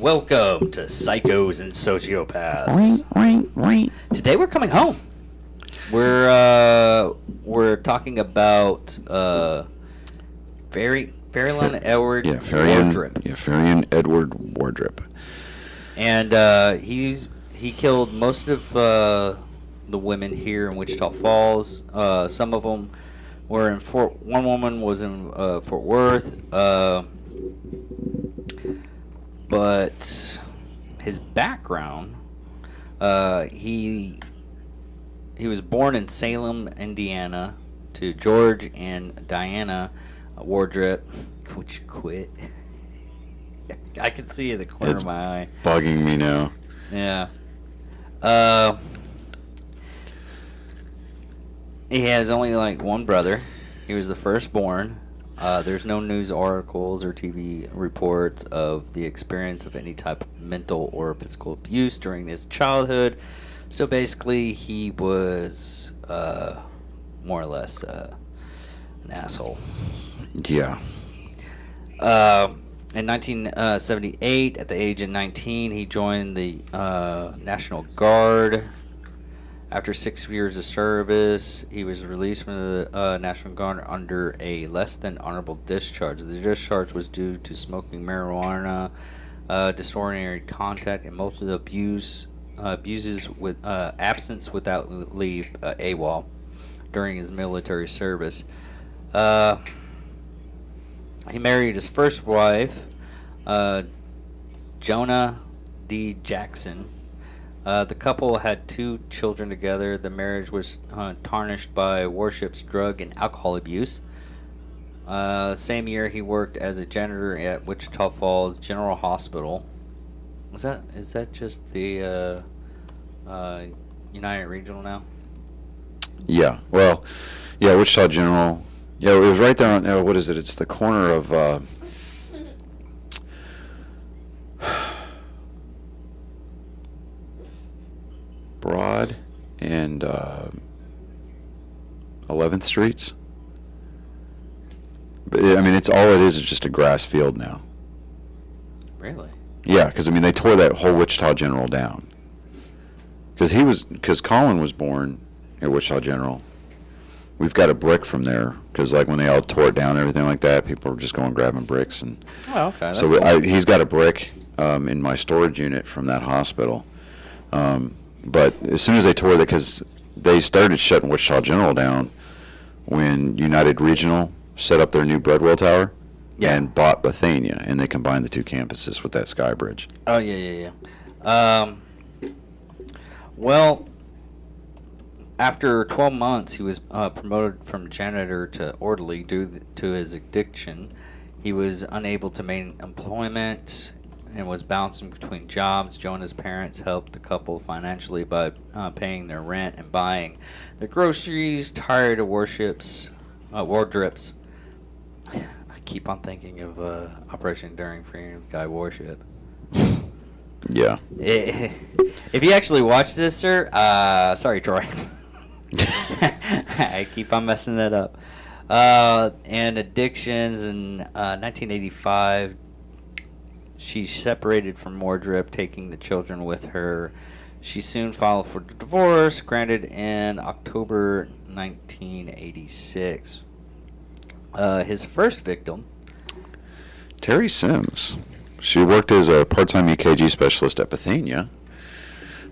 Welcome to Psychos and Sociopaths. Today we're coming home. We're talking about Faryion Edward Wardrip. Yeah, Faryion Edward Wardrip. And he killed most of the women here in Wichita Falls. Some of them were in one woman was in Fort Worth. But his background, he was born in Salem, Indiana, to George and Diana Wardrip. Would you quit? I can see it in the corner of my eye. Bugging me now. Yeah. He has only one brother. He was the firstborn. There's no news articles or TV reports of the experience of any type of mental or physical abuse during his childhood. So basically, he was more or less an asshole. Yeah. In 1978, at the age of 19, he joined the National Guard. After 6 years of service, he was released from the National Guard under a less than honorable discharge. The discharge was due to smoking marijuana, disorderly contact, and multiple abuses with absence without leave, AWOL, during his military service. He married his first wife, Jonah D. Jackson. The couple had 2 children together. The marriage was tarnished by Wardrip's drug and alcohol abuse. Same year, he worked as a janitor at Wichita Falls General Hospital. Is that just the United Regional now? Yeah. Well, yeah, Wichita General. Yeah, it was right there on. What is it? It's the corner of. Broad and 11th Streets. But I mean, it's all it is just a grass field now. Really? Yeah, because I mean, they tore that whole Wichita General down. Because Colin was born at Wichita General. We've got a brick from there because when they all tore it down and everything like that, people were just going grabbing bricks and. Oh, okay. That's so cool. he's got a brick in my storage unit from that hospital. But as soon as they tore that, because they started shutting Wichita General down when United Regional set up their new Breadwell Tower and bought Bethania, and they combined the 2 campuses with that sky bridge. Oh, yeah. Well, after 12 months, he was promoted from janitor to orderly due to his addiction. He was unable to maintain employment and was bouncing between jobs. Jonah's parents helped the couple financially by paying their rent and buying their groceries. Tired of Wardrip's. I keep on thinking of Operation Enduring Freedom Guy Warship. Yeah. If you actually watch this, sir, sorry, Troy. I keep on messing that up. And addictions in 1985. She separated from Wardrip, taking the children with her. She soon filed for divorce, granted in October 1986. His first victim, Terry Sims. She worked as a part-time EKG specialist at Bethania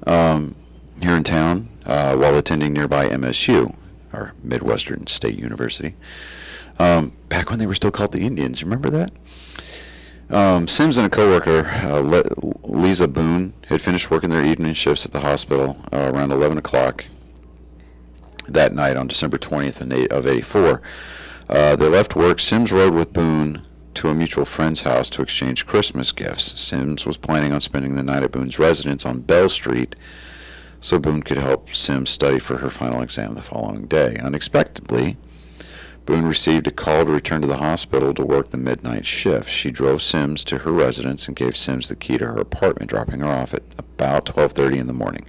here in town while attending nearby MSU, or Midwestern State University, back when they were still called the Indians. You remember that? Sims and a coworker, Lisa Boone, had finished working their evening shifts at the hospital around 11 o'clock that night on December 20th of 84. They left work. Sims rode with Boone to a mutual friend's house to exchange Christmas gifts. Sims was planning on spending the night at Boone's residence on Bell Street so Boone could help Sims study for her final exam the following day. Unexpectedly, Boone received a call to return to the hospital to work the midnight shift. She drove Sims to her residence and gave Sims the key to her apartment, dropping her off at about 12:30 in the morning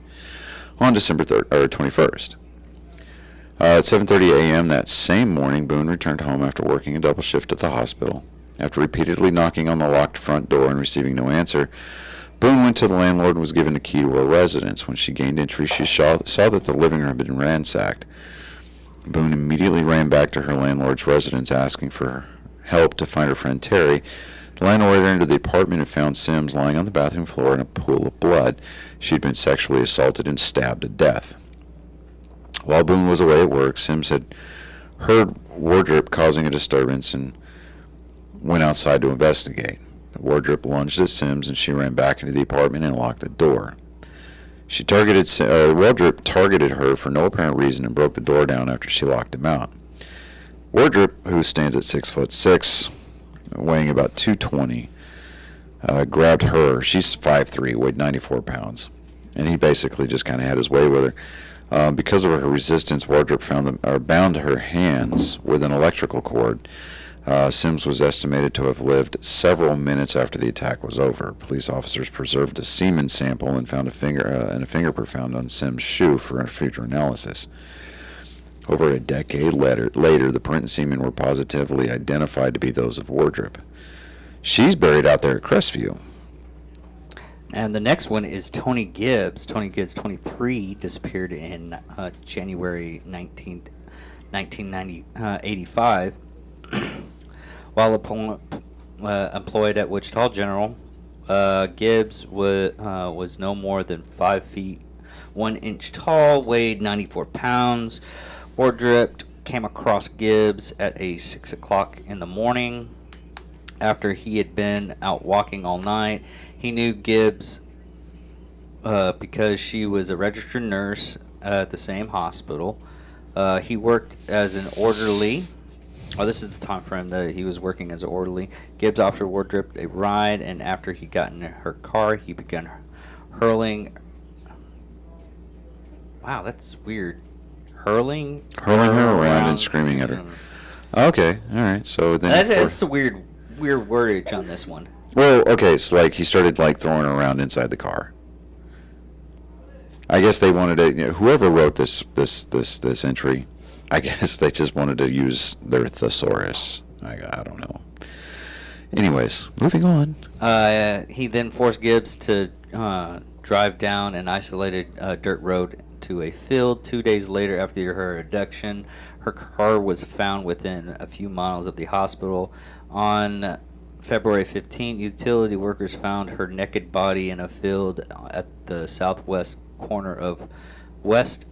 on December 21st. At 7:30 a.m. that same morning, Boone returned home after working a double shift at the hospital. After repeatedly knocking on the locked front door and receiving no answer, Boone went to the landlord and was given the key to her residence. When she gained entry, she saw that the living room had been ransacked. Boone immediately ran back to her landlord's residence, asking for help to find her friend Terry. The landlord entered the apartment and found Sims lying on the bathroom floor in a pool of blood. She had been sexually assaulted and stabbed to death. While Boone was away at work, Sims had heard Wardrip causing a disturbance and went outside to investigate. Wardrip lunged at Sims, and she ran back into the apartment and locked the door. Wardrip targeted her for no apparent reason and broke the door down after she locked him out. Wardrip, who stands at 6'6", weighing about 220, grabbed her. She's 5'3", weighed 94 pounds, and he basically just kind of had his way with her. Because of her resistance, Wardrip bound her hands with an electrical cord. Sims was estimated to have lived several minutes after the attack was over. Police officers preserved a semen sample and found a fingerprint found on Sims' shoe for future analysis. Over a decade later, the print and semen were positively identified to be those of Wardrip. She's buried out there at Crestview. And the next one is Tony Gibbs. Tony Gibbs, 23, disappeared in January 1985. While employed at Wichita General, Gibbs was no more than 5 feet 1 inch tall, weighed 94 pounds. Wardrip came across Gibbs at 6 o'clock in the morning. After he had been out walking all night, he knew Gibbs because she was a registered nurse at the same hospital. He worked as an orderly. This is the time frame that he was working as an orderly. Gibbs offered Wardrip a ride, and after he got in her car, he began hurling. Wow, that's weird. Hurling her around and screaming at her. Okay, all right. So then that's a weird wordage on this one. Well, okay, so like he started like throwing her around inside the car. I guess they wanted to. Whoever wrote this entry, I guess they just wanted to use their thesaurus. I don't know. Anyways, moving on. He then forced Gibbs to drive down an isolated dirt road to a field. 2 days later, after her abduction, her car was found within a few miles of the hospital. On February 15, utility workers found her naked body in a field at the southwest corner of West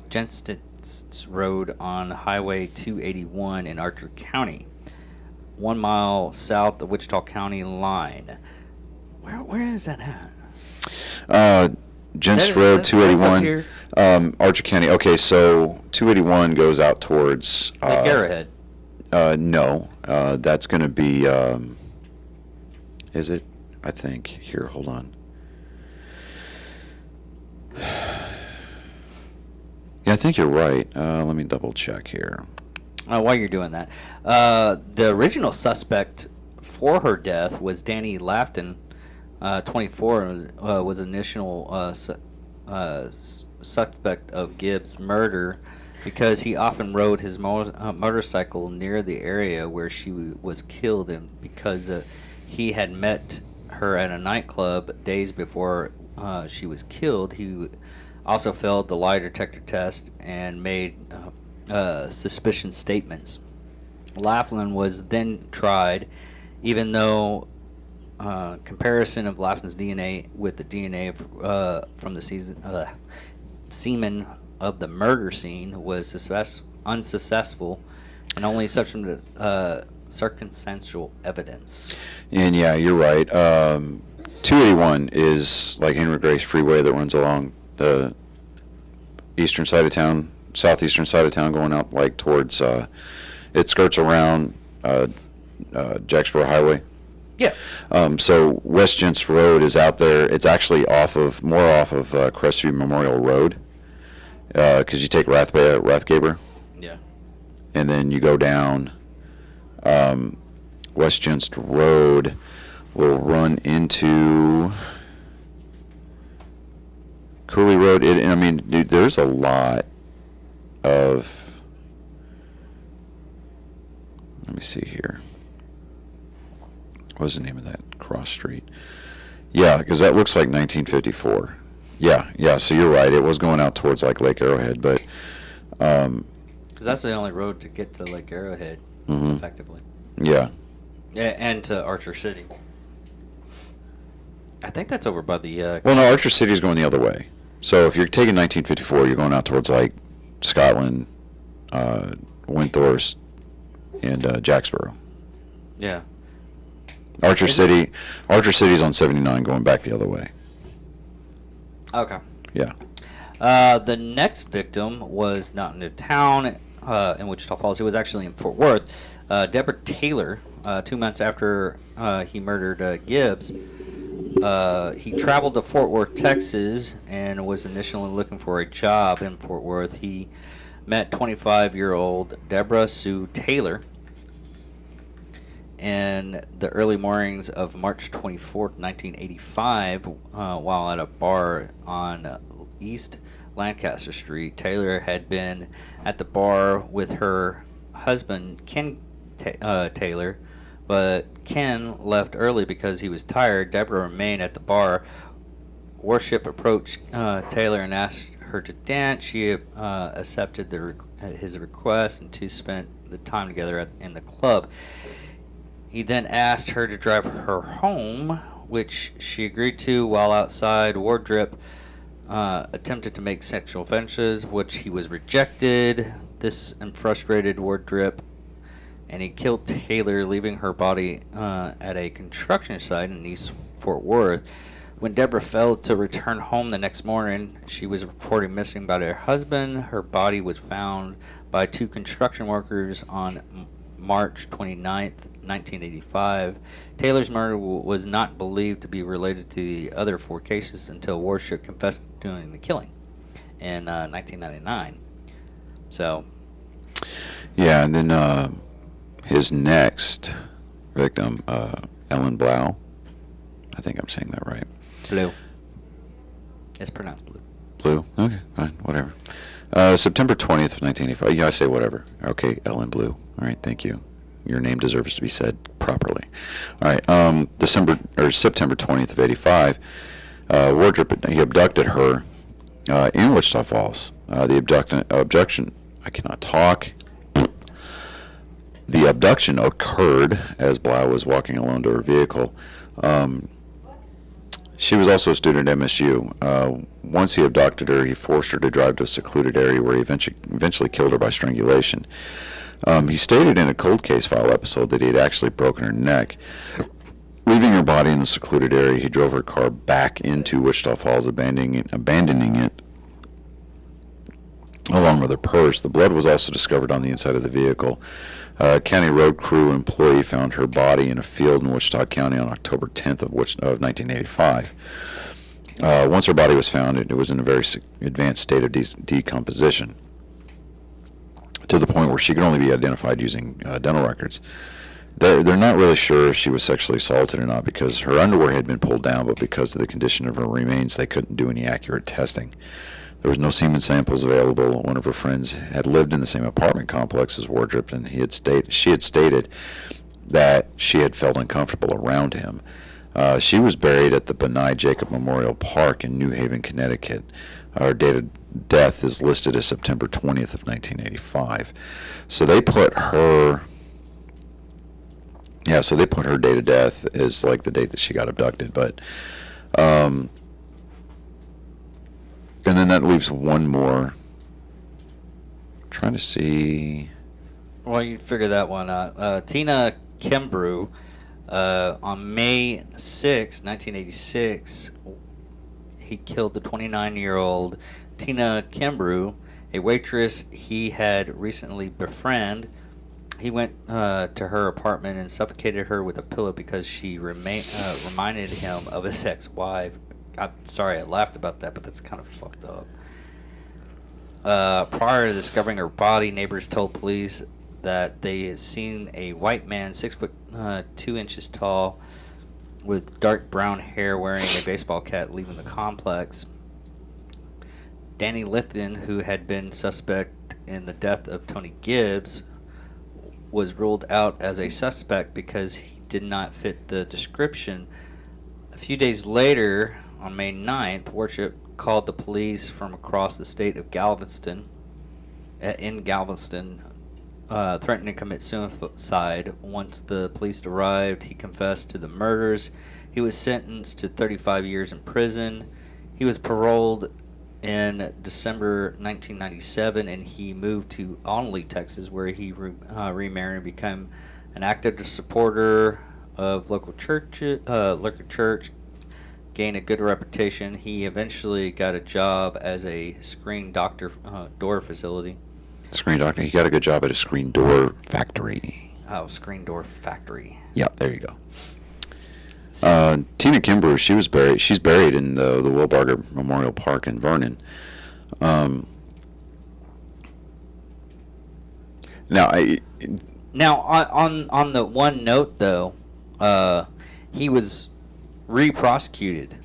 Jenstitz Road on Highway 281 in Archer County, 1 mile south of Wichita County line. Where is that at? Jenstitz Road, 281, Archer County. Okay, so 281 goes out towards Arrowhead. No, that's going to be. Is it? I think. Here, hold on. Yeah, I think you're right. Let me double check here. While you're doing that, the original suspect for her death was Danny Lafton, 24, was initial suspect of Gibbs' murder because he often rode his motorcycle near the area where she was killed, and because he had met her at a nightclub days before she was killed. He also failed the lie detector test and made suspicious statements. Laughlin was then tried, even though comparison of Laughlin's DNA with the DNA from the semen of the murder scene was unsuccessful, and only circumstantial evidence. And yeah, you're right. 281 is like Henry Grace Freeway that runs along the eastern side of town, southeastern side of town, going out like towards. It skirts around Jacksboro Highway. Yeah. So West Gents Road is out there. It's actually more off of Crestview Memorial Road, because you take Rathgaber. Yeah. And then you go down. West Gents Road will run into Cooley Road. I mean, dude, there's a lot of. Let me see here. What was the name of that cross street? Yeah, because that looks like 1954. Yeah, yeah. So you're right. It was going out towards like Lake Arrowhead, but Because that's the only road to get to Lake Arrowhead, effectively. yeah. Yeah, and to Archer City. I think that's over by the. Well, no, Archer City's going the other way. So if you're taking 1954, you're going out towards like Scotland, Windthorst, and Jacksboro. Yeah. Archer City's on 79, going back the other way. Okay. Yeah. The next victim was not in the town in Wichita Falls. It was actually in Fort Worth. Deborah Taylor, 2 months after he murdered Gibbs, he traveled to Fort Worth, Texas, and was initially looking for a job in Fort Worth. He met 25-year-old Deborah Sue Taylor in the early mornings of March 24th, 1985, while at a bar on East Lancaster Street. Taylor had been at the bar with her husband, Ken Taylor, but Ken left early because he was tired. Deborah remained at the bar. Wardrip approached Taylor and asked her to dance. She accepted his request, and two spent the time together in the club. He then asked her to drive her home, which she agreed to. While outside, Wardrip attempted to make sexual advances, which he was rejected. This frustrated Wardrip, and he killed Taylor, leaving her body at a construction site in East Fort Worth. When Deborah failed to return home the next morning, she was reported missing by her husband. Her body was found by two construction workers on March 29th, 1985. Taylor's murder was not believed to be related to the other four cases until Wardrip confessed to doing the killing in 1999. So, yeah, and then his next victim, Ellen Blau. I think I'm saying that right. Blue. It's pronounced blue. Blue? Okay, fine, whatever. September 20th, 1985. Yeah, I say whatever. Okay, Ellen Blue. All right, thank you. Your name deserves to be said properly. All right, September 20th of 85, Wardrip, he abducted her in Wichita Falls. The abduction, I cannot talk. The abduction occurred as Blau was walking alone to her vehicle. She was also a student at MSU. Once he abducted her, he forced her to drive to a secluded area where he eventually killed her by strangulation. He stated in a cold case file episode that he had actually broken her neck. Leaving her body in the secluded area, he drove her car back into Wichita Falls, abandoning it along with her purse. The blood was also discovered on the inside of the vehicle. County road crew employee found her body in a field in Wichita County on October 10th of 1985. Once her body was found, it was in a very advanced state of decomposition, to the point where she could only be identified using dental records. They're not really sure if she was sexually assaulted or not, because her underwear had been pulled down, but because of the condition of her remains, they couldn't do any accurate testing. There was no semen samples available. One of her friends had lived in the same apartment complex as Wardrip, and she had stated that she had felt uncomfortable around him. She was buried at the Benai Jacob Memorial Park in New Haven, Connecticut. Her date of death is listed as September 20th of 1985. So they put her date of death as like the date that she got abducted, but and then that leaves one more. I'm trying to see. Well, you figure that one out. Tina Kimbrough, on May 6, 1986, he killed the 29-year-old Tina Kimbrough, a waitress he had recently befriended. He went to her apartment and suffocated her with a pillow because she reminded him of his ex-wife. I'm sorry I laughed about that, but that's kind of fucked up. Prior to discovering her body, neighbors told police that they had seen a white man, 6'2" tall, with dark brown hair, wearing a baseball cap, leaving the complex. Danny Lithin, who had been suspect in the death of Tony Gibbs, was ruled out as a suspect because he did not fit the description A few days later, on May 9th, Wardrip called the police from across the state of Galveston, threatening to commit suicide. Once the police arrived, he confessed to the murders. He was sentenced to 35 years in prison. He was paroled in December 1997, and he moved to Onley, Texas, where he remarried and became an active supporter of local church, gained a good reputation. He eventually got a job as a screen door facility. Screen doctor. He got a good job at a screen door factory. Oh, screen door factory. Yeah, there you go. Tina Kimbrough, she's buried in the Wilbarger Memorial Park in Vernon. Now on the one note though, he was re-prosecuted,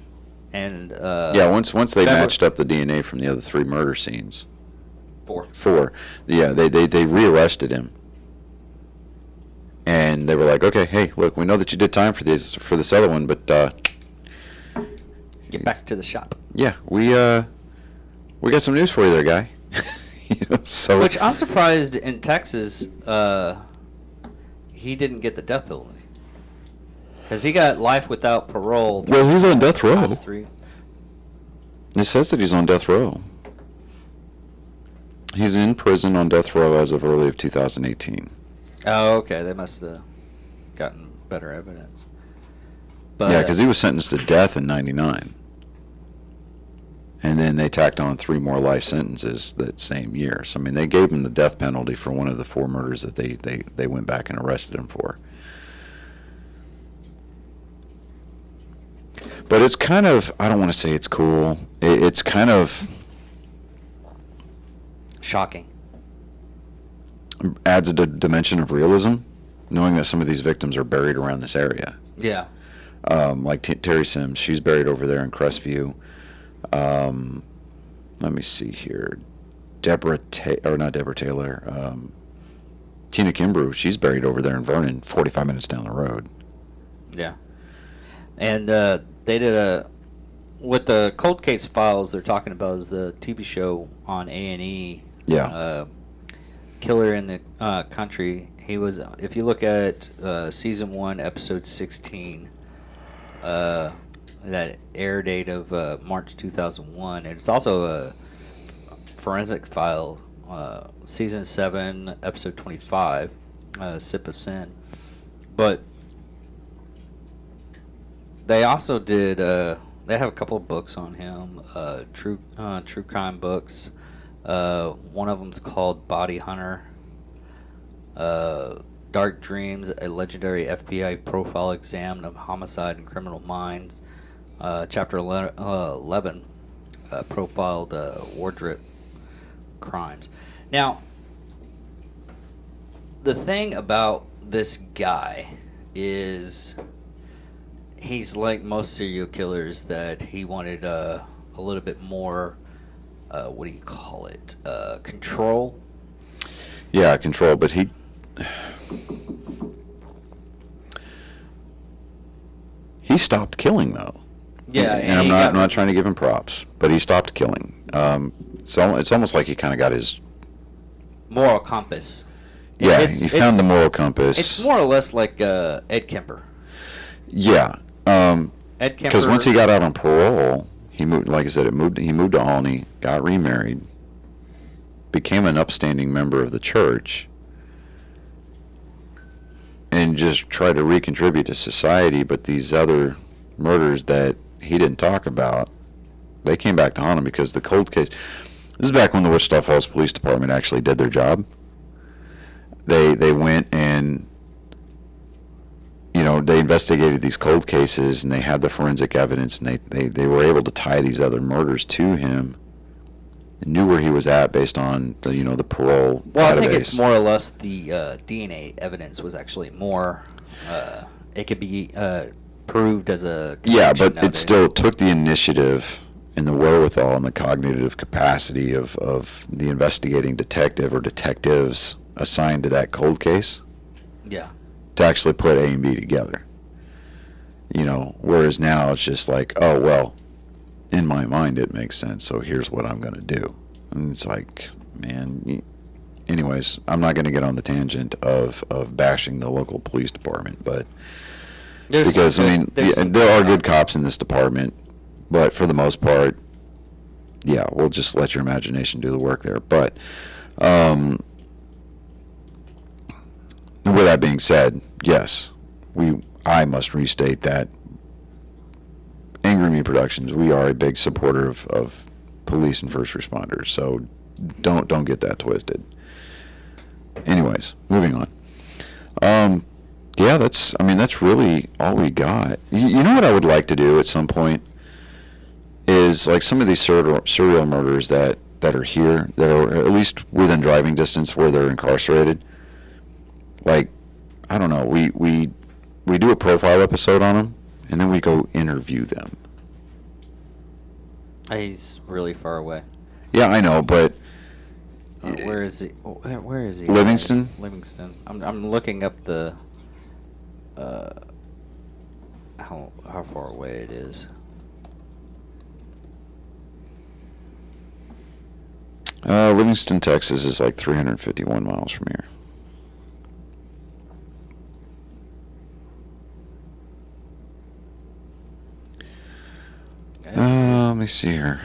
and once they matched up the DNA from the other 3 murder scenes. 4. Yeah, they rearrested him. And they were like, okay, hey, look, we know that you did time for this other one, but get back to the shop. Yeah, we got some news for you there, guy. Which I'm surprised in Texas, he didn't get the death penalty, because he got life without parole. Well, he's on death row. 3. It says that he's on death row. He's in prison on death row as of early of 2018. Oh, okay. They must have gotten better evidence. But, yeah, because he was sentenced to death in '99, and then they tacked on 3 more life sentences that same year. So I mean, they gave him the death penalty for one of the 4 murders that they went back and arrested him for. But it's kind of, I don't want to say it's cool. It's kind of shocking. Adds a dimension of realism, knowing that some of these victims are buried around this area. Yeah. Like Terry Sims, she's buried over there in Crestview. Let me see here. Not Deborah Taylor. Tina Kimbrough, she's buried over there in Vernon, 45 minutes down the road. Yeah. And they did what the cold case files they're talking about is the TV show on A&E. Yeah. Killer in the Country. He was, if you look at season 1, episode 16, that air date of March 2001, and it's also a forensic file, season 7, episode 25, Sip of Sin. But they also did, they have a couple of books on him, true crime books. One of them's called Body Hunter. Dark Dreams, a legendary FBI profile exam of homicide and criminal minds. Chapter 11 profiled Wardrip crimes. Now, the thing about this guy is he's like most serial killers, that he wanted a little bit more, what do you call it, control? Yeah, control, but he stopped killing, though. Yeah, and I'm not trying to give him props, but he stopped killing. So it's almost like he kind of got his moral compass. Yeah, he found the moral compass. It's more or less like Ed Kemper. Yeah, Ed Kemper. Because once he got out on parole, he moved. Like I said, he moved to Olney, got remarried, became an upstanding member of the church, and just tried to recontribute to society. But these other murders that he didn't talk about, they came back to haunt him, because the cold case. This is back when the Wichita Falls Police Department actually did their job. They went and, they investigated these cold cases, and they had the forensic evidence, and they were able to tie these other murders to him. They knew where he was at based on the parole Well, database. I think it's more or less the DNA evidence was actually more. It could be proved as a yeah, but nowadays. it still took the initiative and the wherewithal and the cognitive capacity of the investigating detective or detectives assigned to that cold case. Yeah. To actually put A and B together. Whereas now it's just like, oh, well, in my mind it makes sense, so here's what I'm going to do. And it's like, man, anyways, I'm not going to get on the tangent of bashing the local police department, but because, there are good cops in this department, but for the most part, yeah, we'll just let your imagination do the work there. But with that being said, yes, I must restate that Angry Me Productions, we are a big supporter of police and first responders, so don't get that twisted. Anyways, moving on. Yeah, that's really all we got. You know what I would like to do at some point is, like, some of these serial murders that are here, that are at least within driving distance where they're incarcerated. Like, I don't know, we do a profile episode on them, and then we go interview them. He's really far away. Yeah, I know, but where is he? Where is he? Livingston. Livingston. I'm looking up the how far away it is. Livingston, Texas is like 351 miles from here. Let me see here.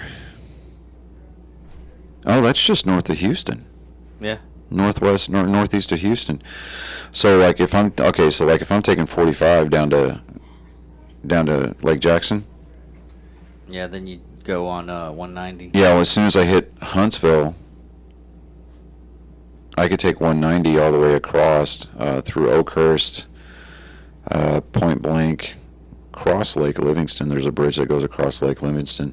Oh, that's just north of Houston. Yeah. Northeast of Houston. So like if I'm taking 45 down to Lake Jackson. Yeah, then you go on 190. Yeah, well, as soon as I hit Huntsville, I could take 190 all the way across through Oakhurst, Point Blank, cross Lake Livingston. There's a bridge that goes across Lake Livingston.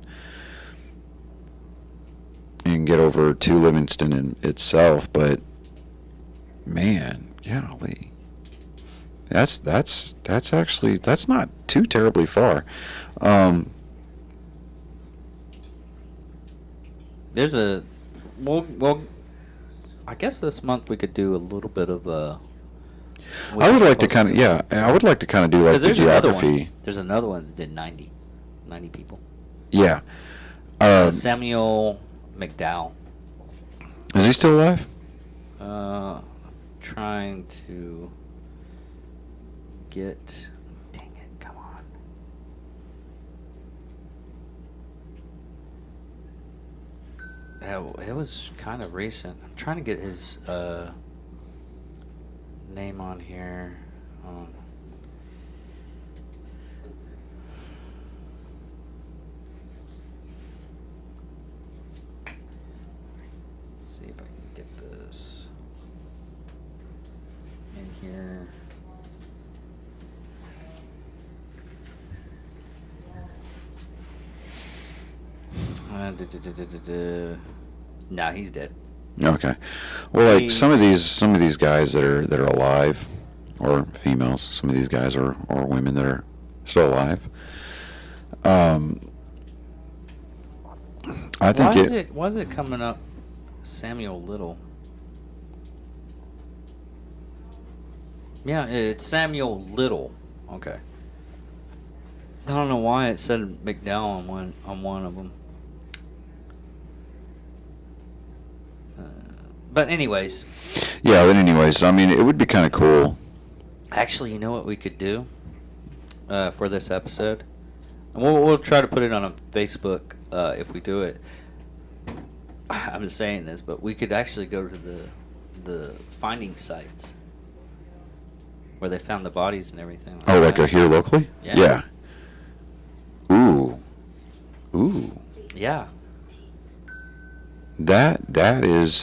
You can get over to Livingston in itself, but man, golly, that's not too terribly far. There's a well, I guess this month we could do a little bit of I would like to kind of do like the geography. There's another one that did 90 people. Yeah. Samuel McDowell. Is he still alive? Trying to get. Dang it! Come on. It was kind of recent. I'm trying to get his name on here. See if I can get this in here. Nah, he's dead. Okay. Well, like some of these guys that are alive, or females, some of these guys or women that are still alive. I think why is it coming up Samuel Little? Yeah, it's Samuel Little. Okay. I don't know why it said McDowell on one of them. But anyways. Yeah, but anyways, I mean, it would be kind of cool. Actually, you know what we could do for this episode? And we'll try to put it on a Facebook if we do it. I'm just saying this, but we could actually go to the finding sites where they found the bodies and everything. Like here locally? Yeah. Ooh. Yeah. That is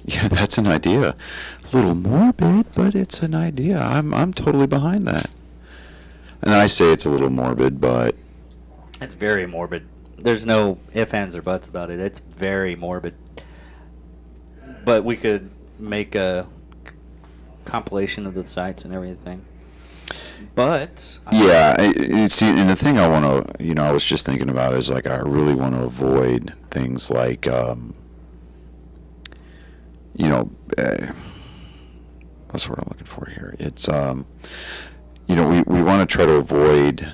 yeah, that's an idea. A little morbid, but it's an idea. I'm totally behind that. And I say it's a little morbid, but it's very morbid. There's no ifs, ands, or buts about it. It's very morbid. But we could make a compilation of the sites and everything. But and the thing I want to, I was just thinking about is, like, I really want to avoid things like, what's the word I'm looking for here? It's, we want to try to avoid.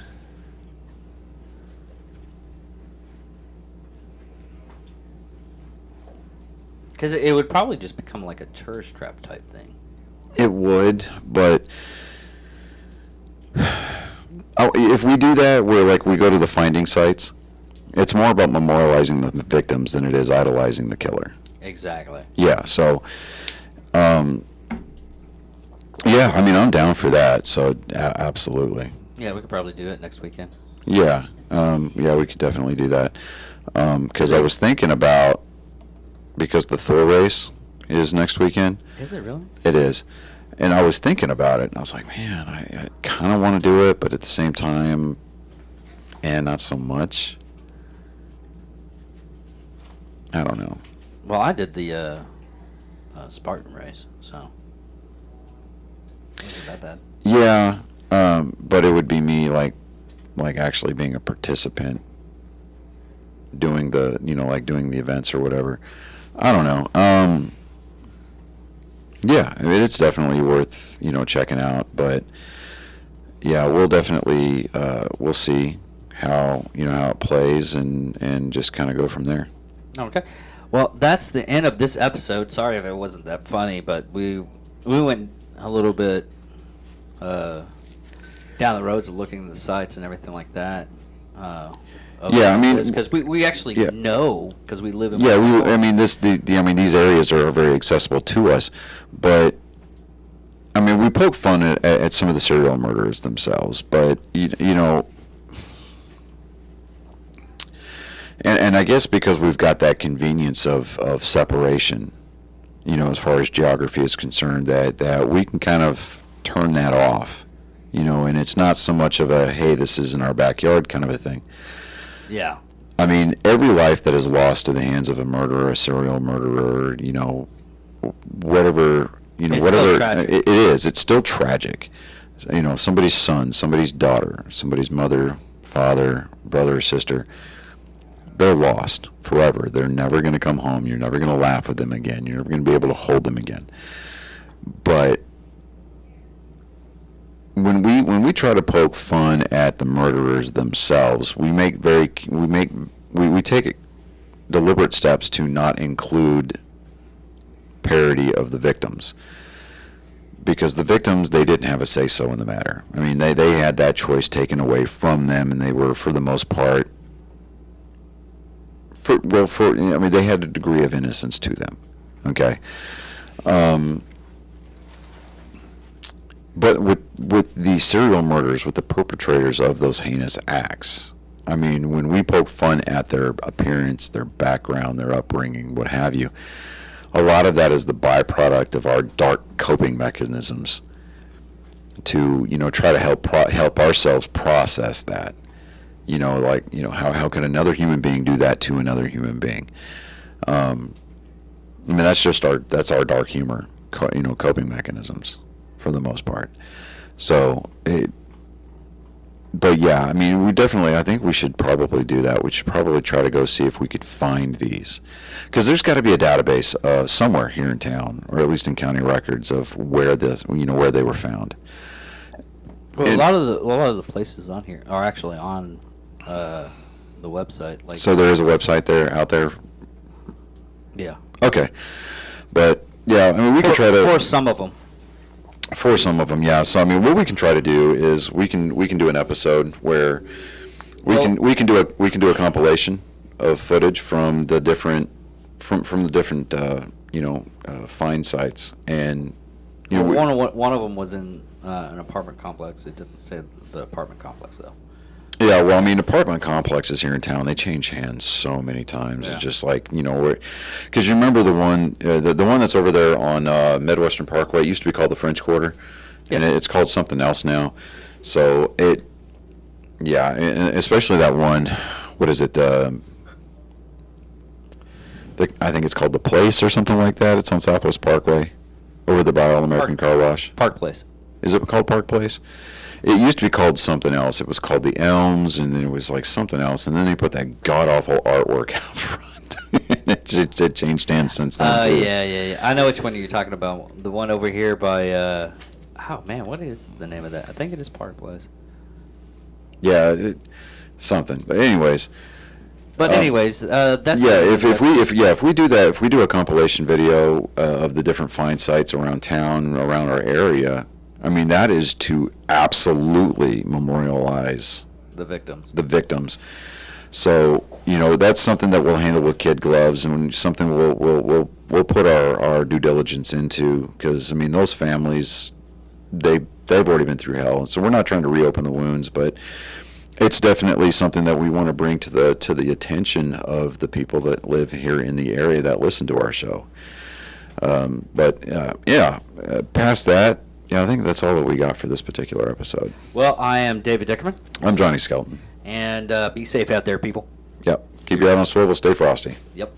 Because it would probably just become like a tourist trap type thing. It would, but if we do that, where like we go to the finding sites, it's more about memorializing the victims than it is idolizing the killer. Exactly. Yeah. So, yeah. I mean, I'm down for that. So, absolutely. Yeah, we could probably do it next weekend. Yeah. Yeah, we could definitely do that. Because I was thinking about. Because the Thor race is next weekend. Is it really? It is. And I was thinking about it, and I was like, man, I kind of want to do it, but at the same time, and not so much. I don't know. Well, I did the Spartan race, so it wasn't that bad. Yeah, but it would be me, like actually being a participant, doing the, like doing the events or whatever. I don't know. Yeah, I mean, it's definitely worth, checking out. But yeah, we'll definitely we'll see how how it plays and just kind of go from there. Okay. Well, that's the end of this episode. Sorry if it wasn't that funny, but we went a little bit down the roads of looking at the sites and everything like that. Yeah, I mean, because we actually know, because we live in. Yeah, I mean, these areas are very accessible to us, but I mean, we poke fun at some of the serial murderers themselves, but and I guess because we've got that convenience of separation, as far as geography is concerned, that we can kind of turn that off, and it's not so much of a, hey, this is in our backyard kind of a thing. Yeah. I mean, every life that is lost to the hands of a murderer, a serial murderer, whatever, whatever it is, it's still tragic. Somebody's son, somebody's daughter, somebody's mother, father, brother, or sister, they're lost forever. They're never going to come home. You're never going to laugh with them again. You're never going to be able to hold them again. But when we try to poke fun at the murderers themselves, we take deliberate steps to not include parody of the victims, because the victims, they didn't have a say-so in the matter. I mean, they had that choice taken away from them, and they were, for the most part, they had a degree of innocence to them. Okay. But with the serial murderers, with the perpetrators of those heinous acts, I mean, when we poke fun at their appearance, their background, their upbringing, what have you, a lot of that is the byproduct of our dark coping mechanisms to, try to help ourselves process that. How can another human being do that to another human being? I mean, that's our dark humor, coping mechanisms, for the most part. So but yeah, I mean, I think we should probably do that. We should probably try to go see if we could find these, because there's got to be a database somewhere here in town, or at least in county records, of where where they were found. Well, a lot of the places on here are actually on the website. Like, so there is a website out there. Yeah. Okay, but yeah, I mean, we can try to, for some of them. For some of them, yeah. So I mean, what we can try to do is we can do an episode where we can do a compilation of footage from the different find sites, and one of them was in an apartment complex. It doesn't say the apartment complex though. Yeah, well, I mean, apartment complexes here in town, they change hands so many times. Yeah. It's just like, because you remember the one that's over there on Midwestern Parkway. It used to be called the French Quarter, and it's called something else now. So and especially that one, what is it? I think it's called The Place or something like that. It's on Southwest Parkway, over the by All American Car Wash. Park Place. Is it called Park Place? It used to be called something else. It was called the Elms, and then it was like something else, and then they put that god-awful artwork out front. it changed hands since then, too. Yeah. I know which one you're talking about. The one over here by, Oh man, what is the name of that? I think it is Park Place. Yeah, something. But anyways. That's Yeah, if we do that, if we do a compilation video of the different find sites around town, around our area, I mean, that is to absolutely memorialize the victims. the victims. So, that's something that we'll handle with kid gloves, and something we'll put our due diligence into, because I mean, those families, they've already been through hell. So we're not trying to reopen the wounds, but it's definitely something that we want to bring to the attention of the people that live here in the area that listen to our show. Past that, I think that's all that we got for this particular episode. Well, I am David Dickerman. I'm Johnny Skelton. And be safe out there, people. Yep. Keep your head on a swivel. Stay frosty. Yep.